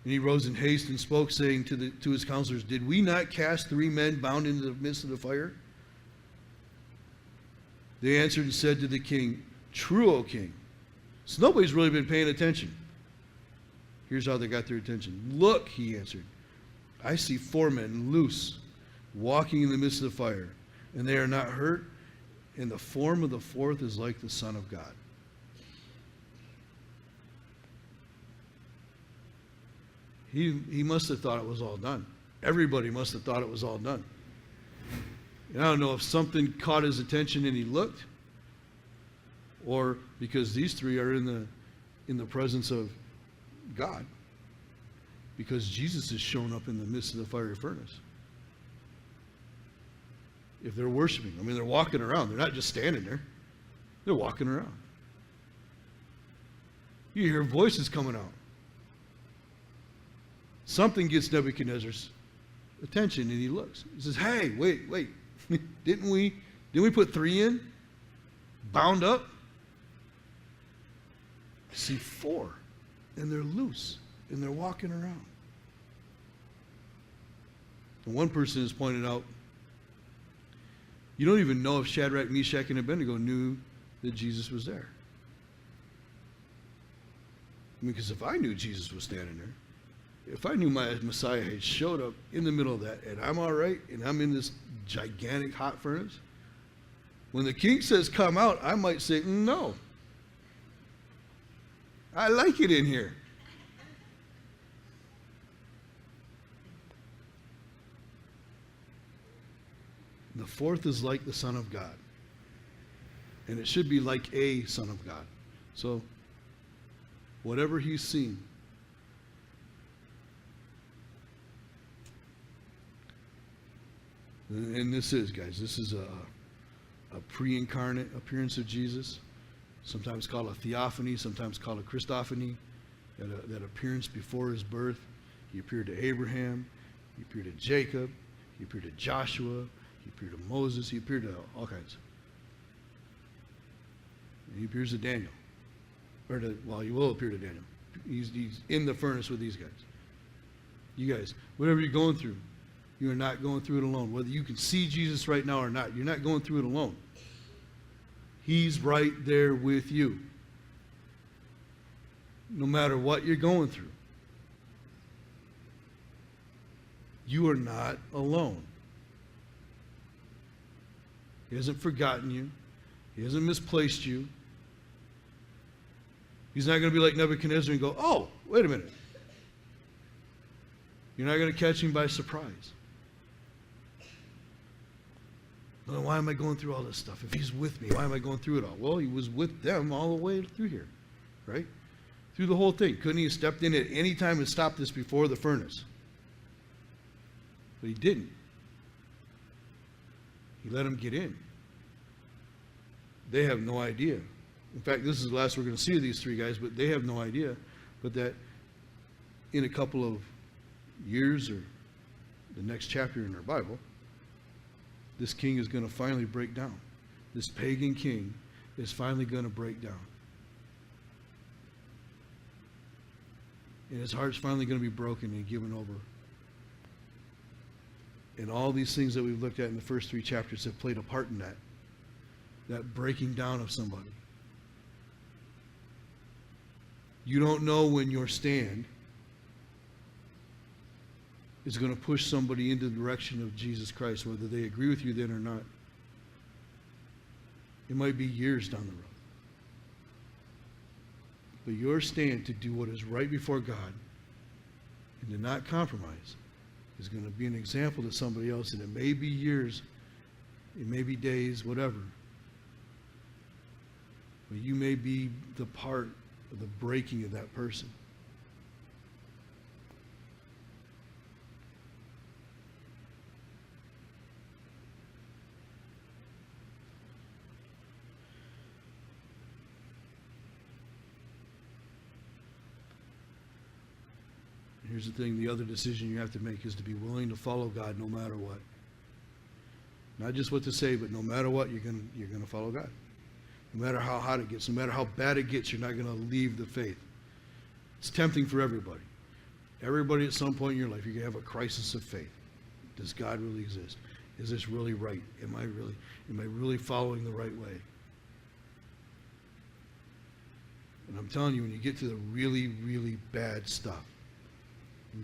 And he rose in haste and spoke, saying to his counselors, did we not cast three men bound into the midst of the fire? They answered and said to the king, true, O king. So nobody's really been paying attention. Here's how they got their attention. Look, he answered, I see four men loose, walking in the midst of the fire, and they are not hurt, and the form of the fourth is like the Son of God. He must have thought it was all done. Everybody must have thought it was all done. And I don't know if something caught his attention and he looked, or because these three are in the presence of God, because Jesus has shown up in the midst of the fiery furnace. If they're worshiping, I mean, they're walking around. They're not just standing there. They're walking around. You hear voices coming out. Something gets Nebuchadnezzar's attention, and he looks. He says, hey, wait. Didn't we put three in? Bound up? I see four, and they're loose, and they're walking around. And one person has pointed out, you don't even know if Shadrach, Meshach, and Abednego knew that Jesus was there. I mean, because if I knew Jesus was standing there, if I knew my Messiah had showed up in the middle of that, and I'm all right, and I'm in this gigantic hot furnace, when the king says come out, I might say, no. I like it in here. The fourth is like the Son of God. And it should be like a Son of God. So, whatever he's seen, and this is, guys, this is a pre-incarnate appearance of Jesus, sometimes called a theophany, sometimes called a Christophany, that appearance before his birth. He appeared to Abraham, he appeared to Jacob, he appeared to Joshua, he appeared to Moses, he appeared to all kinds. And he appears to Daniel. He will appear to Daniel. He's in the furnace with these guys. You guys, whatever you're going through, you are not going through it alone. Whether you can see Jesus right now or not, you're not going through it alone. He's right there with you. No matter what you're going through. You are not alone. He hasn't forgotten you. He hasn't misplaced you. He's not going to be like Nebuchadnezzar and go, oh, wait a minute. You're not going to catch him by surprise. Well, why am I going through all this stuff? If he's with me, why am I going through it all? Well, he was with them all the way through here, right? Through the whole thing. Couldn't he have stepped in at any time and stopped this before the furnace? But he didn't. He let them get in. They have no idea. In fact, this is the last we're going to see of these three guys, but they have no idea. But that in a couple of years, or the next chapter in our Bible, this king is going to finally break down. This pagan king is finally going to break down. And his heart's finally going to be broken and given over. And all these things that we've looked at in the first three chapters have played a part in that breaking down of somebody. You don't know when your stand is going to push somebody into the direction of Jesus Christ, whether they agree with you then or not. It might be years down the road. But your stand to do what is right before God and to not compromise is going to be an example to somebody else, and it may be years, it may be days, whatever. But you may be the part of the breaking of that person. Here's the thing, the other decision you have to make is to be willing to follow God no matter what. Not just what to say, but no matter what, you're going to follow God. No matter how hot it gets, no matter how bad it gets, you're not going to leave the faith. It's tempting for everybody. Everybody at some point in your life, you're going to have a crisis of faith. Does God really exist? Is this really right? Am I really following the right way? And I'm telling you, when you get to the really, really bad stuff,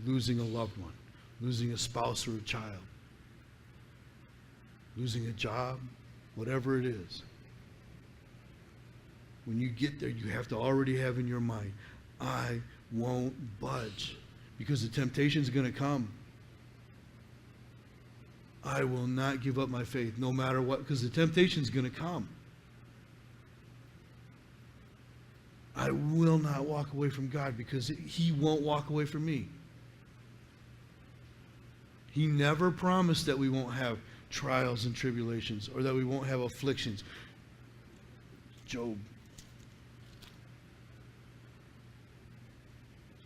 losing a loved one, losing a spouse or a child, losing a job, whatever it is, when you get there, you have to already have in your mind, I won't budge, because the temptation is going to come. I will not give up my faith no matter what, because the temptation is going to come. I will not walk away from God because He won't walk away from me. He never promised that we won't have trials and tribulations or that we won't have afflictions. Job.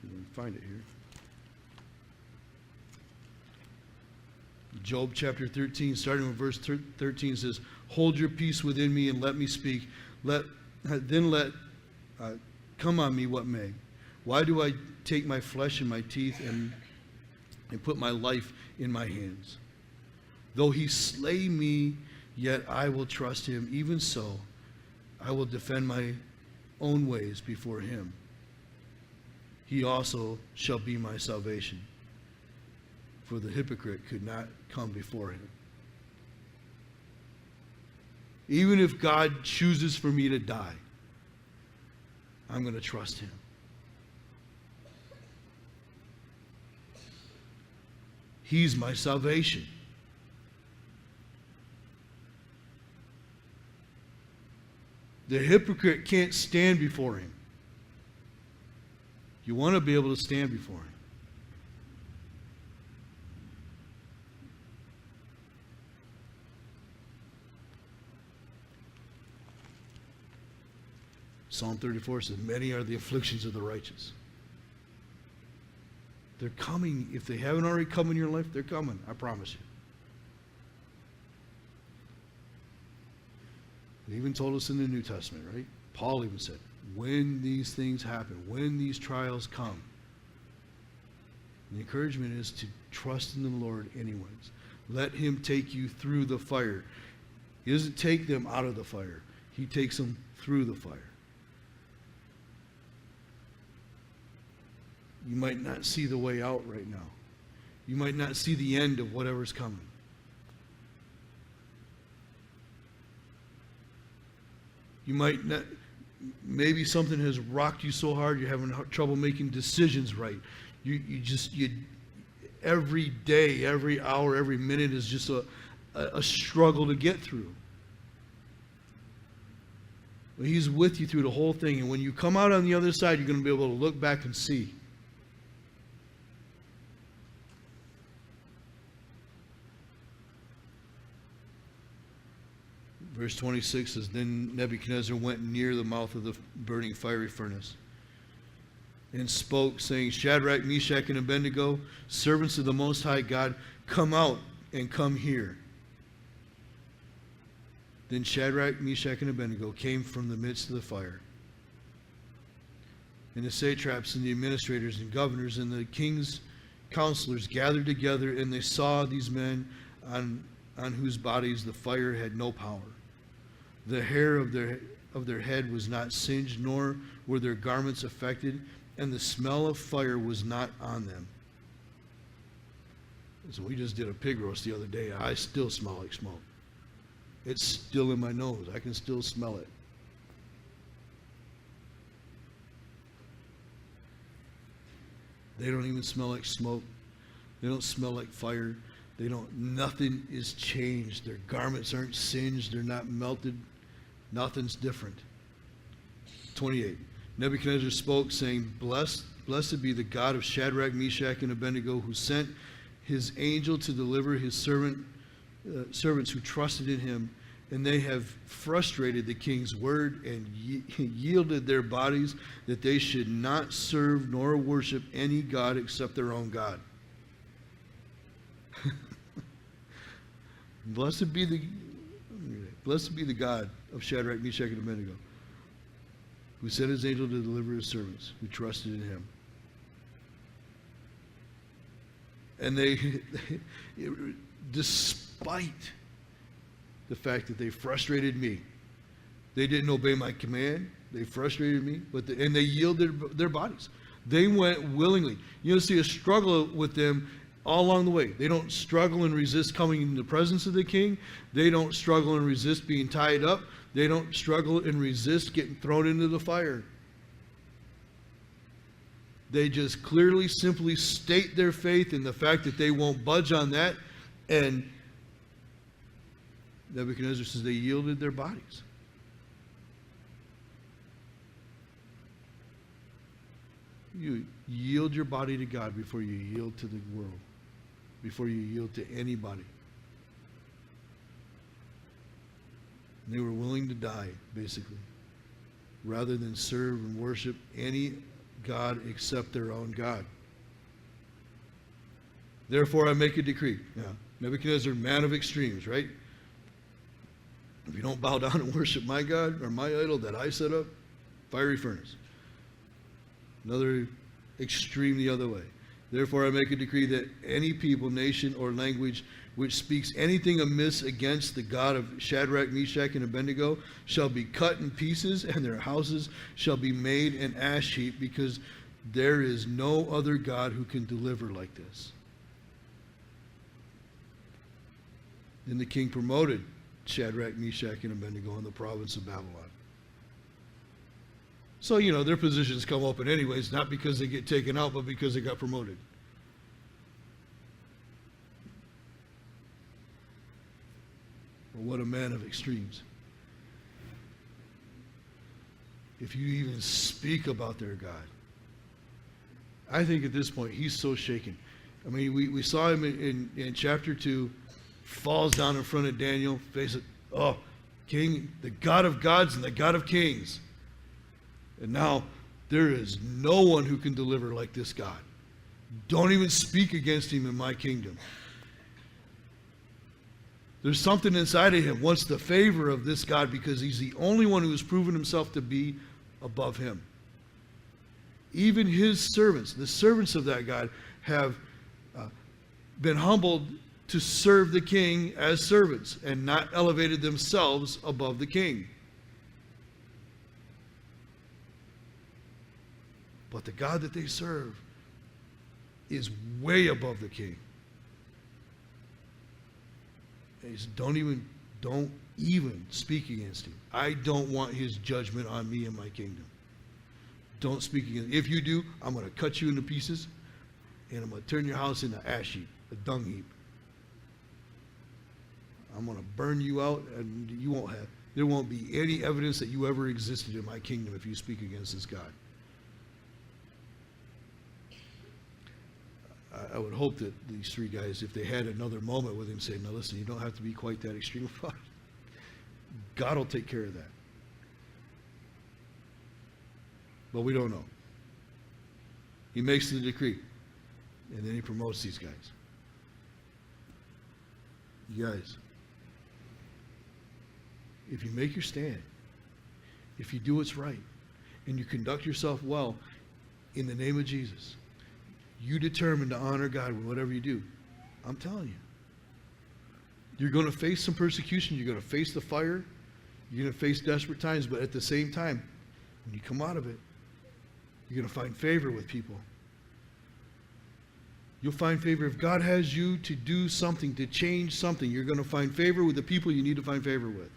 See if we can find it here. Job chapter 13, starting with verse 13, says, hold your peace within me and let me speak. Then let come on me what may. Why do I take my flesh in my teeth and put my life in my hands? Though he slay me, yet I will trust him. Even so, I will defend my own ways before him. He also shall be my salvation. For the hypocrite could not come before him. Even if God chooses for me to die, I'm going to trust him. He's my salvation. The hypocrite can't stand before him. You want to be able to stand before him. Psalm 34 says, many are the afflictions of the righteous. They're coming. If they haven't already come in your life, they're coming. I promise you. It even told us in the New Testament, right? Paul even said, when these things happen, when these trials come, the encouragement is to trust in the Lord anyways. Let him take you through the fire. He doesn't take them out of the fire. He takes them through the fire. You might not see the way out right now. You might not see the end of whatever's coming. You might not, maybe something has rocked you so hard you're having trouble making decisions right. You every day, every hour, every minute is just a struggle to get through. But he's with you through the whole thing, and when you come out on the other side, you're going to be able to look back and see. Verse 26 says, then Nebuchadnezzar went near the mouth of the burning fiery furnace and spoke, saying, Shadrach, Meshach, and Abednego, servants of the Most High God, come out and come here. Then Shadrach, Meshach, and Abednego came from the midst of the fire. And the satraps and the administrators and governors and the king's counselors gathered together, and they saw these men on whose bodies the fire had no power. The hair of their head was not singed, nor were their garments affected, and the smell of fire was not on them. So we just did a pig roast the other day. I still smell like smoke. It's still in my nose. I can still smell it. They don't even smell like smoke. They don't smell like fire. Nothing is changed. Their garments aren't singed. They're not melted. Nothing's different. 28. Nebuchadnezzar spoke, saying, Blessed be the God of Shadrach, Meshach, and Abednego, who sent his angel to deliver his servants who trusted in him, and they have frustrated the king's word and yielded their bodies that they should not serve nor worship any god except their own God. Blessed be the God of Shadrach, Meshach, and Abednego, who sent his angel to deliver his servants who trusted in him. And they despite the fact that they frustrated me, they didn't obey my command. They frustrated me, and they yielded their bodies. They went willingly. You'll see a struggle with them all along the way. They don't struggle and resist coming in the presence of the king. They don't struggle and resist being tied up. They don't struggle and resist getting thrown into the fire. They just clearly, simply state their faith in the fact that they won't budge on that. And Nebuchadnezzar says they yielded their bodies. You yield your body to God before you yield to the world, before you yield to anybody. And they were willing to die, basically, rather than serve and worship any God except their own God. Therefore, I make a decree. Yeah. Nebuchadnezzar, man of extremes, right? If you don't bow down and worship my God or my idol that I set up, fiery furnace. Another extreme the other way. Therefore, I make a decree that any people, nation, or language which speaks anything amiss against the God of Shadrach, Meshach, and Abednego shall be cut in pieces, and their houses shall be made an ash heap, because there is no other God who can deliver like this. Then the king promoted Shadrach, Meshach, and Abednego in the province of Babylon. So, their positions come open anyways, not because they get taken out, but because they got promoted. Well, what a man of extremes. If you even speak about their God. I think at this point, he's so shaken. I mean, we saw him in chapter 2, falls down in front of Daniel, face it, oh, King, the God of gods and the God of kings. And now, there is no one who can deliver like this God. Don't even speak against him in my kingdom. There's something inside of him wants the favor of this God because he's the only one who has proven himself to be above him. Even his servants, the servants of that God, have been humbled to serve the king as servants and not elevated themselves above the king. But the God that they serve is way above the king. And he said, don't even speak against him. I don't want his judgment on me and my kingdom. Don't speak against him. If you do, I'm going to cut you into pieces, and I'm going to turn your house into ash heap, a dung heap. I'm going to burn you out, and there won't be any evidence that you ever existed in my kingdom if you speak against this God. I would hope that these three guys, if they had another moment with him, say, now listen, you don't have to be quite that extreme about it. God will take care of that. But we don't know. He makes the decree, and then he promotes these guys. You guys, if you make your stand, if you do what's right, and you conduct yourself well in the name of Jesus, you determine to honor God with whatever you do. I'm telling you. You're going to face some persecution. You're going to face the fire. You're going to face desperate times. But at the same time, when you come out of it, you're going to find favor with people. You'll find favor. If God has you to do something, to change something, you're going to find favor with the people you need to find favor with.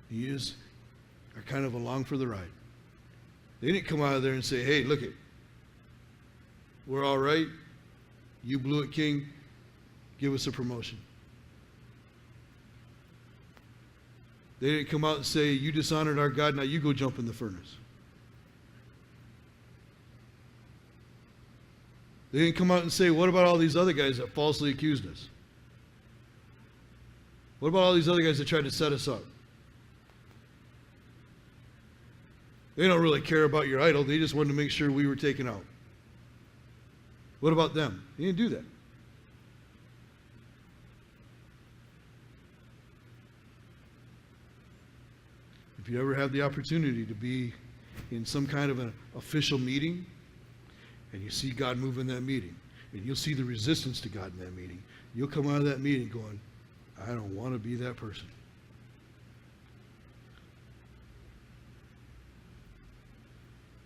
He is are kind of along for the ride. They didn't come out of there and say, hey, look it, we're all right. You blew it, King. Give us a promotion. They didn't come out and say, you dishonored our God, now you go jump in the furnace. They didn't come out and say, what about all these other guys that falsely accused us? What about all these other guys that tried to set us up? They don't really care about your idol. They just wanted to make sure we were taken out. What about them? They didn't do that. If you ever have the opportunity to be in some kind of an official meeting and you see God move in that meeting and you'll see the resistance to God in that meeting, you'll come out of that meeting going, I don't want to be that person.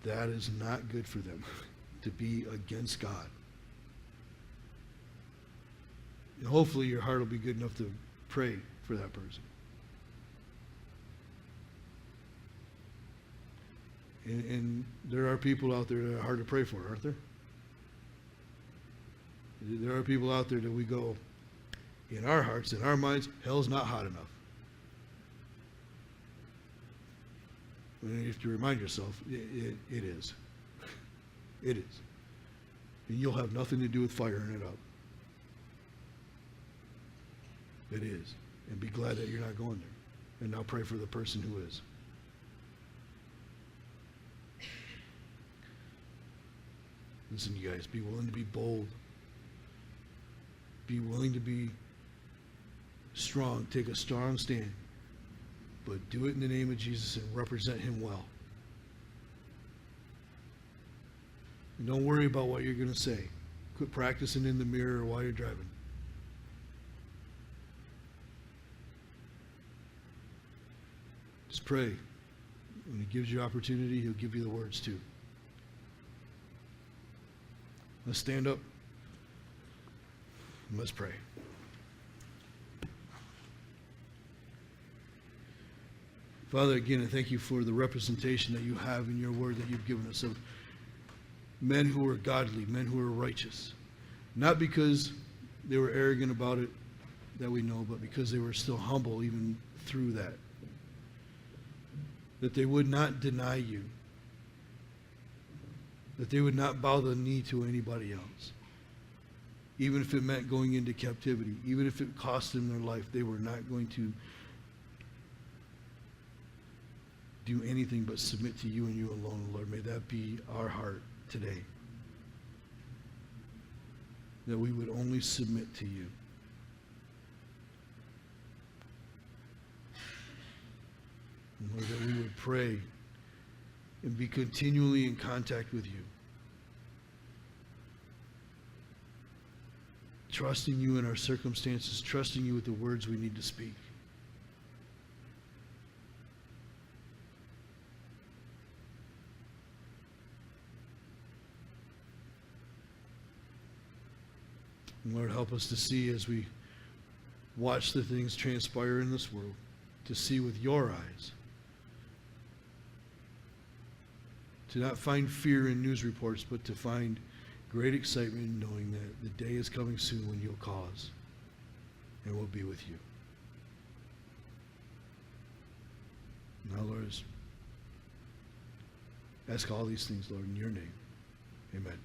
That is not good for them to be against God. And hopefully your heart will be good enough to pray for that person. And there are people out there that are hard to pray for, aren't there? There are people out there that we go, in our hearts, in our minds, hell's not hot enough. And you have to remind yourself, it is. It is. And you'll have nothing to do with firing it up. It is. And be glad that you're not going there. And now pray for the person who is. Listen, you guys, be willing to be bold. Be willing to be strong. Take a strong stand. But do it in the name of Jesus and represent him well. And don't worry about what you're going to say. Quit practicing in the mirror while you're driving. Just pray. When he gives you opportunity, he'll give you the words too. Let's stand up and let's pray. Father, again, I thank you for the representation that you have in your word that you've given us of men who are godly, men who are righteous. Not because they were arrogant about it that we know, but because they were still humble even through that. That they would not deny you. That they would not bow the knee to anybody else. Even if it meant going into captivity, even if it cost them their life, they were not going to do anything but submit to you and you alone, Lord. May that be our heart today. That we would only submit to you. And Lord, that we would pray and be continually in contact with you. Trusting you in our circumstances, trusting you with the words we need to speak. And Lord, help us to see as we watch the things transpire in this world, to see with your eyes. To not find fear in news reports, but to find great excitement in knowing that the day is coming soon when you'll call us and we'll be with you. Now, Lord, ask all these things, Lord, in your name. Amen.